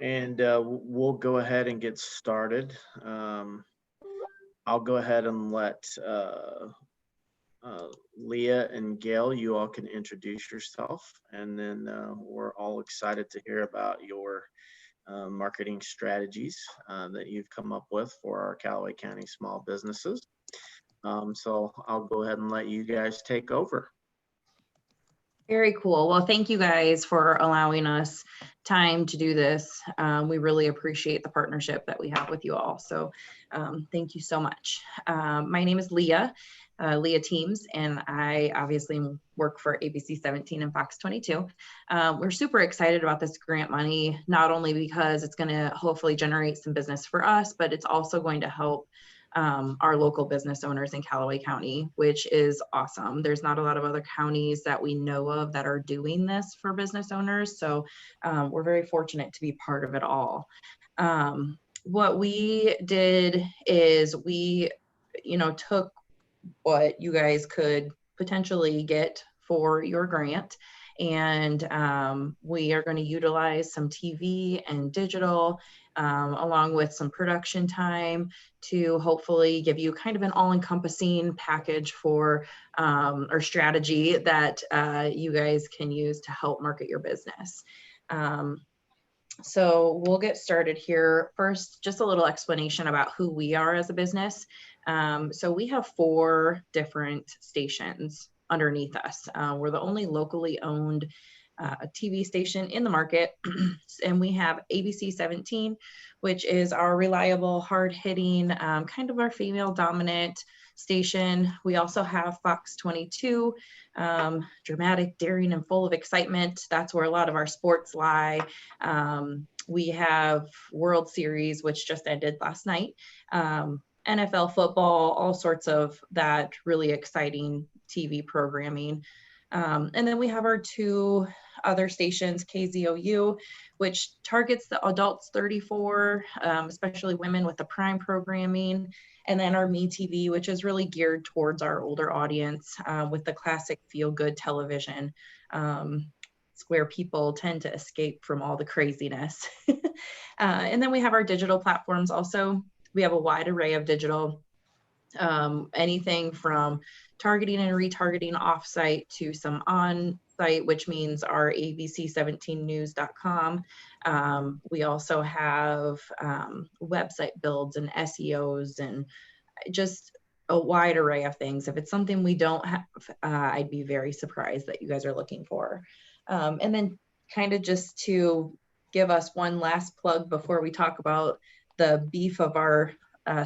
And we'll go ahead and get started. I'll go ahead and let Leah and Gail, you all can introduce yourself, and then we're all excited to hear about your marketing strategies that you've come up with for our Callaway County small businesses. So I'll go ahead and let you guys take over. Very cool. Well, thank you guys for allowing us time to do this. We really appreciate the partnership that we have with you all. So thank you so much. My name is Leah, Leah Teams, and I obviously work for ABC 17 and Fox 22. We're super excited about this grant money, not only because it's going to hopefully generate some business for us, but it's also going to help our local business owners in Callaway County, which is awesome. There's not a lot of other counties that we know of that are doing this for business owners. So we're very fortunate to be part of it all. What we did is we, took what you guys could potentially get for your grant. And we are going to utilize some TV and digital along with some production time to hopefully give you kind of an all-encompassing package for or strategy that you guys can use to help market your business. So we'll get started here. First, just a little explanation about who we are as a business. So we have 4 different stations underneath us. We're the only locally owned TV station in the market, and we have ABC 17, which is our reliable, hard-hitting, kind of our female-dominant station. We also have Fox 22, dramatic, daring, and full of excitement. That's where a lot of our sports lie. We have World Series, which just ended last night. NFL football, all sorts of that really exciting TV programming. And then we have our 2 other stations, KZOU, which targets the adults 34, especially women with the prime programming. And then our Me TV, which is really geared towards our older audience with the classic feel-good television. It's where people tend to escape from all the craziness. And then we have our digital platforms also. We have a wide array of digital, anything from targeting and retargeting offsite to some on-site, which means our abc17news.com. We also have website builds and SEOs and just a wide array of things. If it's something we don't have, I'd be very surprised that you guys are looking for. And then kind of just to give us one last plug before we talk about the beef of our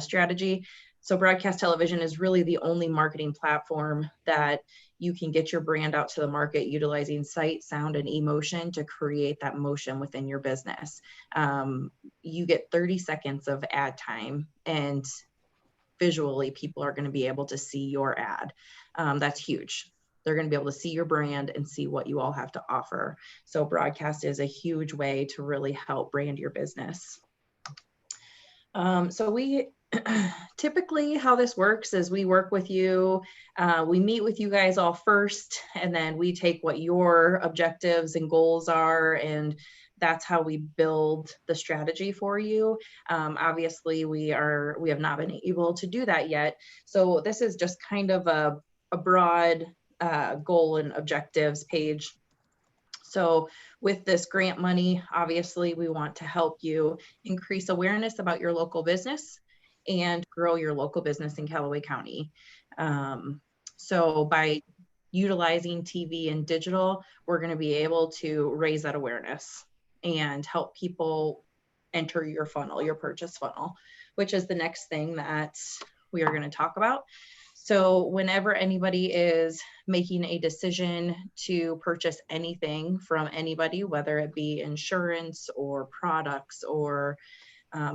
strategy. So broadcast television is really the only marketing platform that you can get your brand out to the market utilizing sight, sound, and emotion to create that motion within your business. You get 30 seconds of ad time, and visually people are going to be able to see your ad. That's huge. They're going to be able to see your brand and see what you all have to offer. So broadcast is a huge way to really help brand your business. So we typically how this works is we work with you, we meet with you guys all first, and then we take what your objectives and goals are, and that's how we build the strategy for you. Obviously we have not been able to do that yet. So this is just kind of a broad goal and objectives page. So with this grant money, obviously we want to help you increase awareness about your local business and grow your local business in Callaway County. So by utilizing TV and digital, we're going to be able to raise that awareness and help people enter your funnel, your purchase funnel, which is the next thing that we are going to talk about. So whenever anybody is making a decision to purchase anything from anybody, whether it be insurance or products or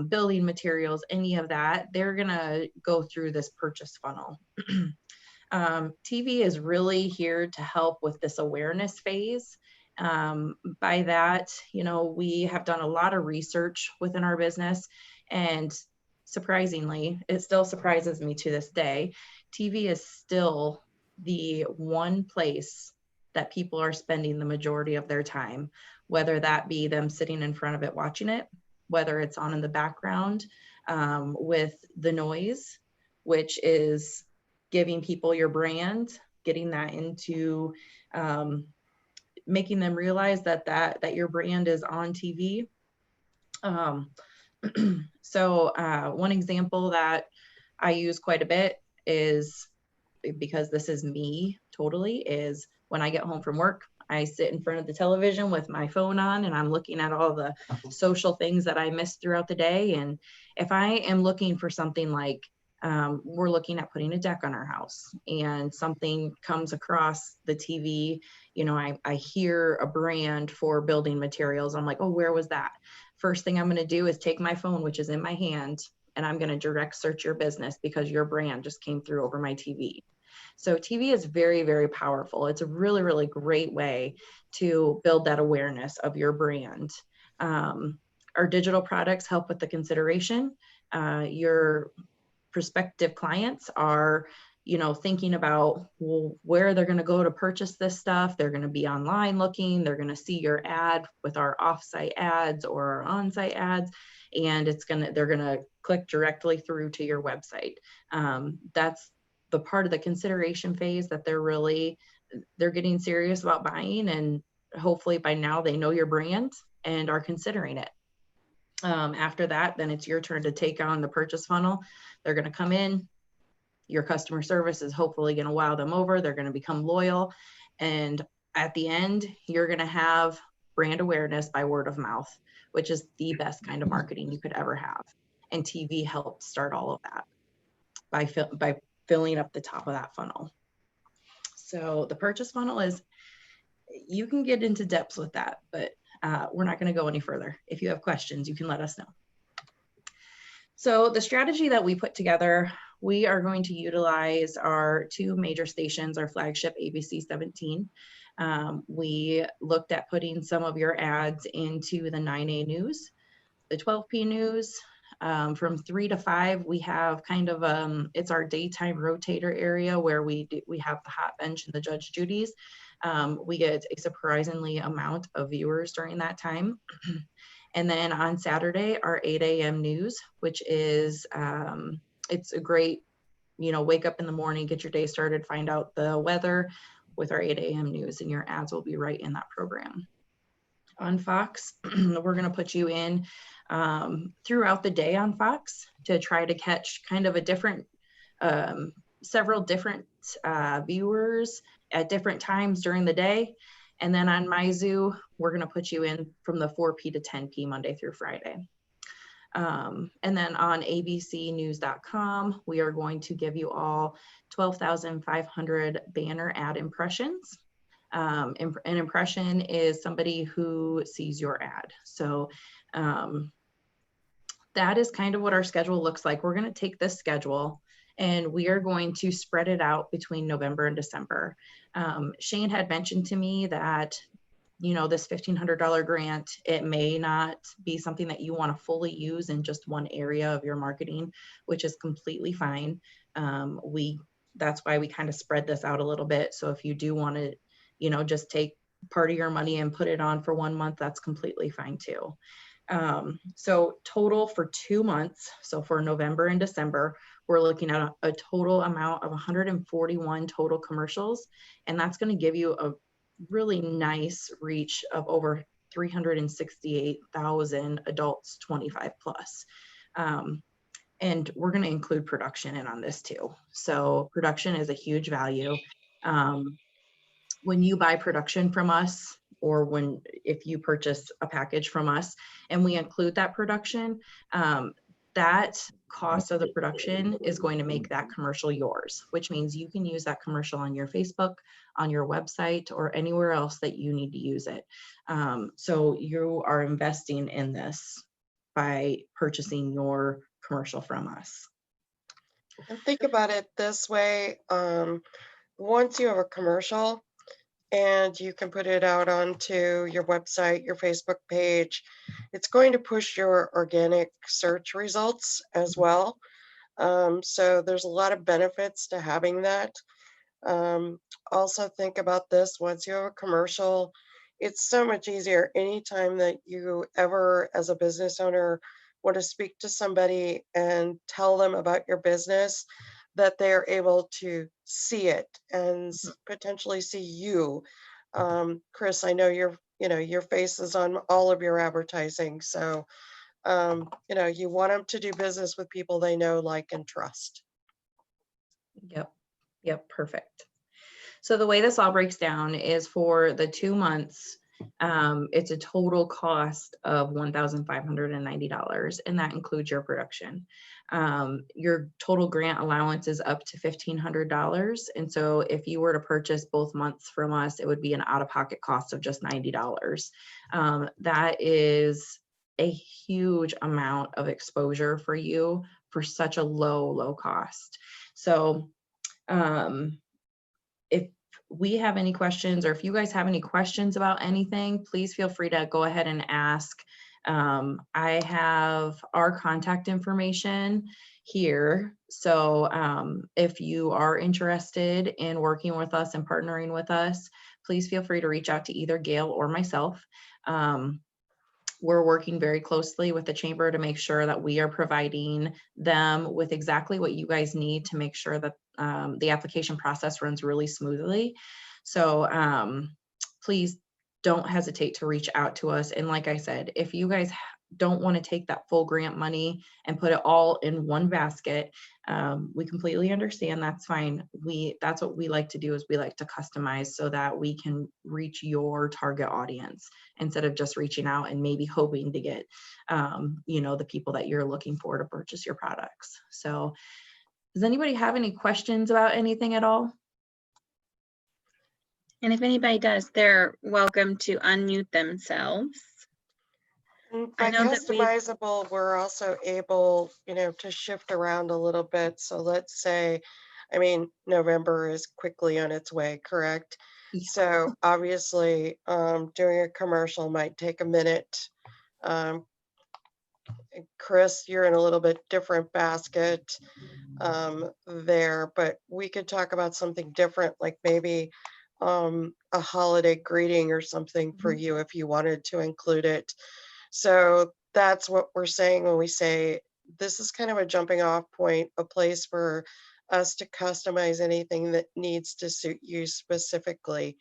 building materials, any of that, they're gonna go through this purchase funnel. TV is really here to help with this awareness phase. By that, we have done a lot of research within our business, and surprisingly, it still surprises me to this day, TV is still the one place that people are spending the majority of their time, whether that be them sitting in front of it watching it, whether it's on in the background with the noise, which is giving people your brand, getting that into making them realize that your brand is on TV. So one example that I use quite a bit is, because this is me totally, is when I get home from work, I sit in front of the television with my phone on and I'm looking at all the social things that I missed throughout the day. And if I am looking for something like, we're looking at putting a deck on our house and something comes across the TV, you know, I hear a brand for building materials. I'm like, oh, where was that? First thing I'm going to do is take my phone, which is in my hand, and I'm going to direct search your business because your brand just came through over my TV. So TV is very, very powerful. It's a really, really great way to build that awareness of your brand. Our digital products help with the consideration. Your prospective clients are, you know, thinking about, well, where they're going to go to purchase this stuff. They're going to be online looking, they're going to see your ad with our offsite ads or our on-site ads, and they're going to click directly through to your website. That's the part of the consideration phase that they're getting serious about buying, and hopefully by now they know your brand and are considering it. After that, then it's your turn to take on the purchase funnel. They're going to come in. Your customer service is hopefully going to wow them over. They're going to become loyal. And at the end, you're going to have brand awareness by word of mouth, which is the best kind of marketing you could ever have. And TV helped start all of that by filling up the top of that funnel. So the purchase funnel is, you can get into depths with that, but we're not going to go any further. If you have questions, you can let us know. So the strategy that we put together, we are going to utilize our two major stations, our flagship ABC 17. We looked at putting some of your ads into the 9A news, the 12P news. From 3 to 5, we have kind of, it's our daytime rotator area where we have the hot bench and the Judge Judy's. We get a surprisingly amount of viewers during that time. And then on Saturday, our 8 a.m. news, which is, it's a great, you know, wake up in the morning, get your day started, find out the weather with our 8 a.m. news, and your ads will be right in that program. On Fox, we're going to put you in throughout the day on Fox to try to catch kind of a different, several different viewers at different times during the day. And then on MyZoo, we're going to put you in from the 4P to 10P Monday through Friday. And then on abcnews.com, we are going to give you all 12,500 banner ad impressions. An impression is somebody who sees your ad. So that is kind of what our schedule looks like. We're going to take this schedule and we are going to spread it out between November and December. Shane had mentioned to me that, you know, this $1,500 grant, it may not be something that you want to fully use in just one area of your marketing, which is completely fine. That's why we kind of spread this out a little bit. So if you do want to, you know, just take part of your money and put it on for 1 month, that's completely fine too. So total for 2 months, so for November and December, we're looking at a total amount of 141 total commercials, and that's going to give you a really nice reach of over 368,000 adults 25 plus. And we're going to include production in on this too. So production is a huge value. When you buy production from us, or if you purchase a package from us and we include that production, that cost of the production is going to make that commercial yours, which means you can use that commercial on your Facebook, on your website, or anywhere else that you need to use it. So you are investing in this by purchasing your commercial from us. And think about it this way. Once you have a commercial and you can put it out onto your website, your Facebook page, it's going to push your organic search results as well. So there's a lot of benefits to having that. Also think about this, once you have a commercial, it's so much easier anytime that you ever, as a business owner, want to speak to somebody and tell them about your business, that they are able to see it and potentially see you. Chris, I know your face is on all of your advertising. So, you want them to do business with people they know, like, and trust. Yep. Yep. Perfect. So the way this all breaks down is for the 2 months, it's a total cost of $1,590, and that includes your production. Your total grant allowance is up to $1,500. And so if you were to purchase both months from us, it would be an out-of-pocket cost of just $90. That is a huge amount of exposure for you for such a low cost. So, if we have any questions, or if you guys have any questions about anything, please feel free to go ahead and ask. I have our contact information here. So if you are interested in working with us and partnering with us, please feel free to reach out to either Gail or myself. We're working very closely with the chamber to make sure that we are providing them with exactly what you guys need to make sure that the application process runs really smoothly. So please don't hesitate to reach out to us. And like I said, if you guys don't want to take that full grant money and put it all in one basket, we completely understand. That's fine. That's what we like to do, is we like to customize so that we can reach your target audience instead of just reaching out and maybe hoping to get, the people that you're looking for to purchase your products. So does anybody have any questions about anything at all? And if anybody does, they're welcome to unmute themselves. And by customizable, we're also able, to shift around a little bit. So let's say, November is quickly on its way, correct? Yeah. So obviously, doing a commercial might take a minute. Chris, you're in a little bit different basket there, but we could talk about something different, like maybe a holiday greeting or something for you if you wanted to include it. So that's what we're saying when we say this is kind of a jumping off point, a place for us to customize anything that needs to suit you specifically.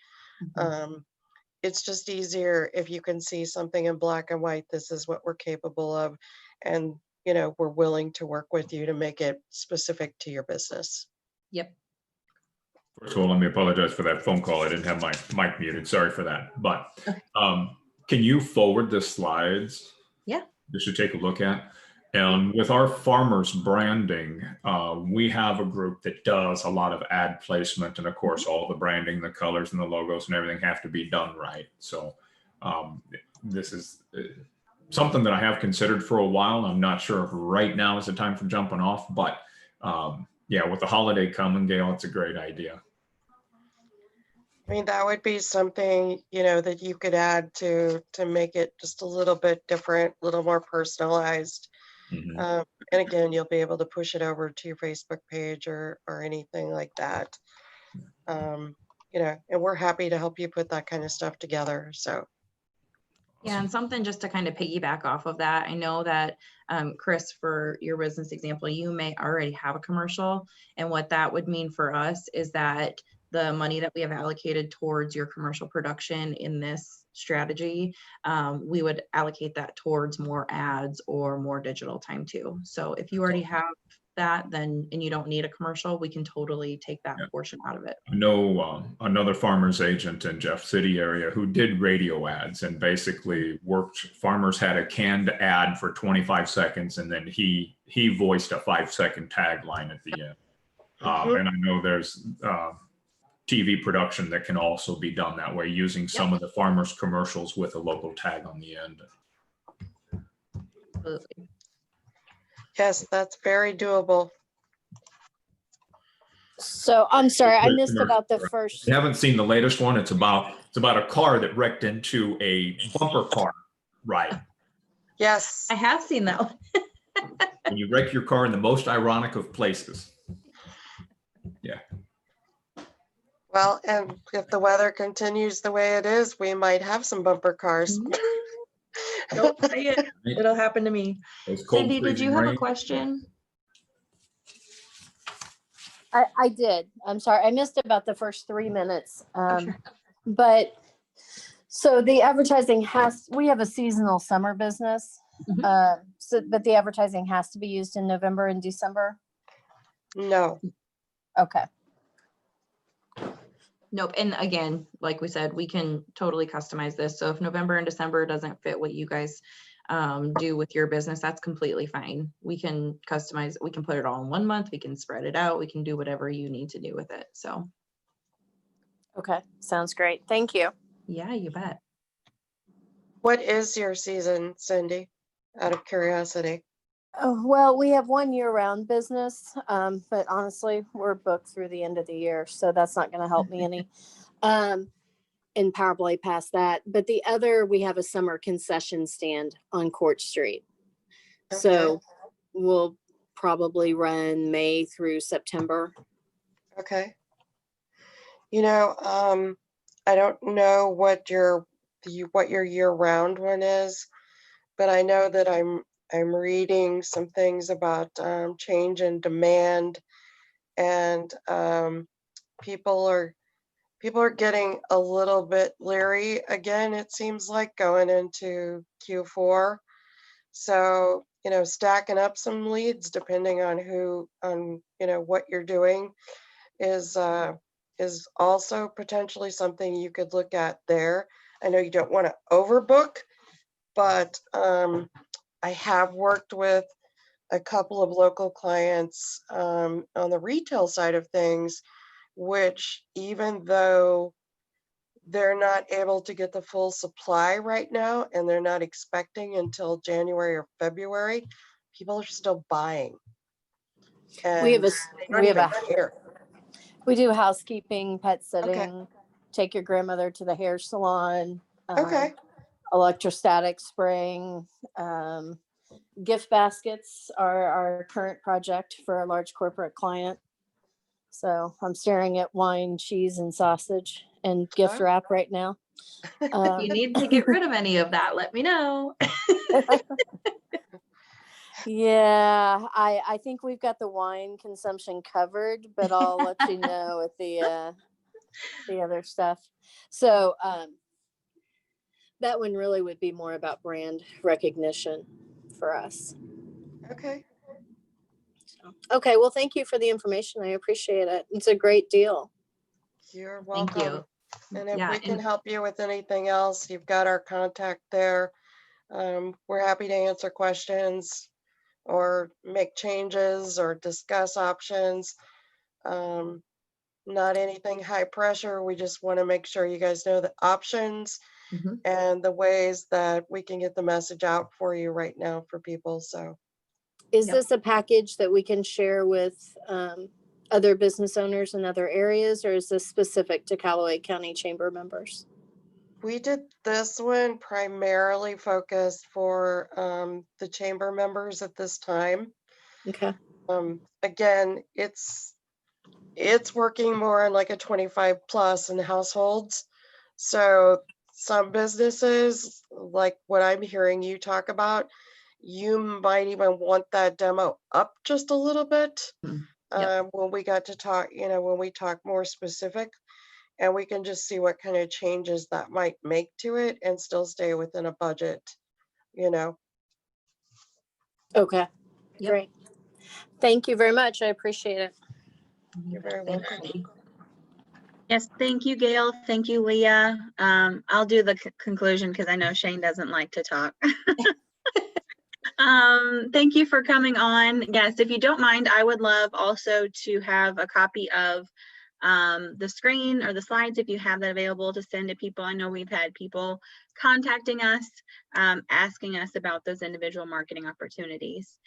It's just easier if you can see something in black and white. This is what we're capable of. And, we're willing to work with you to make it specific to your business. Yep. First of all, let me apologize for that phone call. I didn't have my mic muted. Sorry for that. But can you forward the slides? Yeah. Just to take a look at. And with our farmers branding, we have a group that does a lot of ad placement. And of course, all the branding, the colors and the logos and everything have to be done right. So this is something that I have considered for a while. I'm not sure if right now is the time for jumping off, but yeah, with the holiday coming, Gail, it's a great idea. That would be something, that you could add to make it just a little bit different, a little more personalized. And again, you'll be able to push it over to your Facebook page or anything like that. And we're happy to help you put that kind of stuff together. So. Yeah, and something just to kind of piggyback off of that. I know that, Chris, for your business example, you may already have a commercial. And what that would mean for us is that the money that we have allocated towards your commercial production in this strategy, we would allocate that towards more ads or more digital time too. So if you already have that, then, and you don't need a commercial, we can totally take that portion out of it. I know another farmer's agent in Jeff City area who did radio ads and basically farmers had a canned ad for 25 seconds and then he voiced a 5-second tagline at the end. And I know there's TV production that can also be done that way using some of the farmers commercials with a local tag on the end. Absolutely. Yes, that's very doable. So I'm sorry, I missed about the first. You haven't seen the latest one. It's about a car that wrecked into a bumper car ride. Yes. I have seen that one. When you wreck your car in the most ironic of places. Yeah. Well, and if the weather continues the way it is, we might have some bumper cars. Don't say it. It'll happen to me. Those cold Cindy, did you freezing have a rain. question? I did. I'm sorry. I missed about the first 3 minutes. Sure. But so the advertising we have a seasonal summer business. Mhm. But the advertising has to be used in November and December. No. Okay. Nope. And again, like we said, we can totally customize this. So if November and December doesn't fit what you guys do with your business, that's completely fine. We can customize, we can put it all in 1 month, we can spread it out, we can do whatever you need to do with it. So Okay. Sounds great. Thank you. yeah, you bet. What is your season, Cindy? Out of curiosity. Oh, well, we have one year-round business, but honestly, we're booked through the end of the year, so that's not going to help me any. And probably past that. But the other, we have a summer concession stand on Court Street. Okay. So we'll probably run May through September. Okay. You know, I don't know what your year-round one is, but I know that I'm reading some things about change in demand, and people are getting a little bit leery again, it seems like, going into Q4. So, you know, stacking up some leads depending on what you're doing is also potentially something you could look at there. I know you don't want to overbook, but I have worked with a couple of local clients on the retail side of things, which, even though they're not able to get the full supply right now and they're not expecting until January or February, people are still buying. And We have care. we do housekeeping, pet sitting, Okay. take your grandmother to the hair salon, Okay. electrostatic spraying, gift baskets are our current project for a large corporate client. So I'm staring at wine, cheese, and sausage and gift Oh. wrap right now. If you need to get rid of any of that, let me know. Yeah, I think we've got the wine consumption covered, but I'll let you know with the other stuff. So that one really would be more about brand recognition for us. Okay. Okay, well, thank you for the information. I appreciate it. It's a great deal. You're Thank welcome. you. And if Yeah, we can and help you with anything else, you've got our contact there. We're happy to answer questions or make changes or discuss options. Not anything high pressure. We just want to make sure you guys know the options mhm. and the ways that we can get the message out for you right now for people. So Is Yep. this a package that we can share with other business owners in other areas, or is this specific to Callaway County Chamber members? we did this one primarily focused for the chamber members at this time. Okay. Again, it's working more on like a 25 plus in households. So some businesses, like what I'm hearing you talk about, you might even want that demo up just a little bit. Yep. When we got to talk, when we talk more specific, and we can just see what kind of changes that might make to it and still stay within a budget, Okay. Yep. Great. Thank you very much. I appreciate it. You're very Thanks, welcome. Cindy. Yes, thank you, Gail. Thank you, Leah. I'll do the conclusion because I know Shane doesn't like to talk. Thank you for coming on. Yes, if you don't mind, I would love also to have a copy of the screen or the slides if you have that available to send to people. I know we've had people contacting us, asking us about those individual marketing opportunities.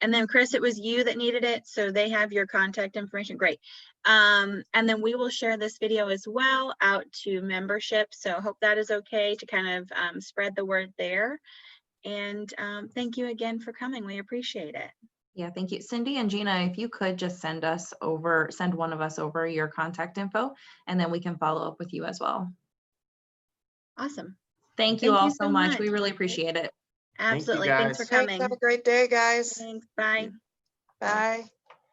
And then Chris, it was you that needed it, so they have your contact information. Great. And then we will share this video as well out to membership. So hope that is okay to kind of spread the word there. And thank you again for coming. We appreciate it. Yeah, thank you. Cindy and Gina, if you could just send one of us over your contact info, and then we can follow up with you as well. Awesome. Thank you Thank all you so so much. much. We really appreciate it. Thank you, Absolutely. Thanks for guys. Thanks. coming. Have a great day, guys. Thanks. Bye. Bye.